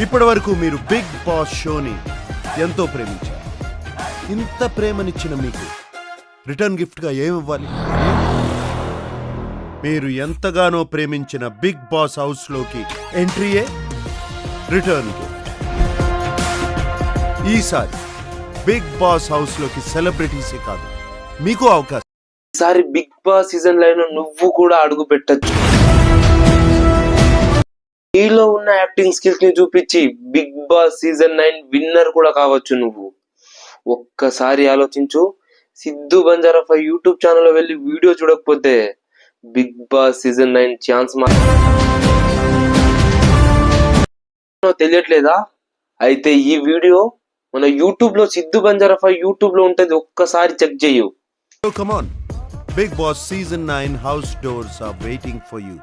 ఇప్పటి వరకు మీరు బిగ్ బాస్ షోని ఎంతో ప్రేమించారు. ఇంత ప్రేమనిచ్చిన మీకు రిటర్న్ గిఫ్ట్గా ఏమివ్వాలి? మీరు ఎంతగానో ప్రేమించిన బిగ్ బాస్ హౌస్లోకి ఎంట్రీయే రిటర్న్ గిఫ్ట్. ఈసారి బిగ్ బాస్ హౌస్లోకి సెలబ్రిటీసే కాదు, మీకు అవకాశం. ఈసారి బిగ్ బాస్ సీజన్ లైన్ నువ్వు కూడా అడుగు పెట్టచ్చు. నీలో ఉన్న యాక్టింగ్ స్కిల్స్ ని చూపించి బిగ్ బాస్ సీజన్ 9 విన్నర్ కూడా కావచ్చు నువ్వు. ఒక్కసారి ఆలోచించు. సిద్ధు బంజారా యూట్యూబ్ ఛానల్ వెళ్ళి వీడియో చూడకపోతే బిగ్ బాస్ సీజన్ 9 ఛాన్స్ తెలియట్లేదా? అయితే ఈ వీడియో మన యూట్యూబ్ లో సిద్ధు బంజారా యూట్యూబ్ లో ఉంటుంది, ఒక్కసారి చెక్ చేయు. So come on, Big Boss Season 9 house doors are waiting for you.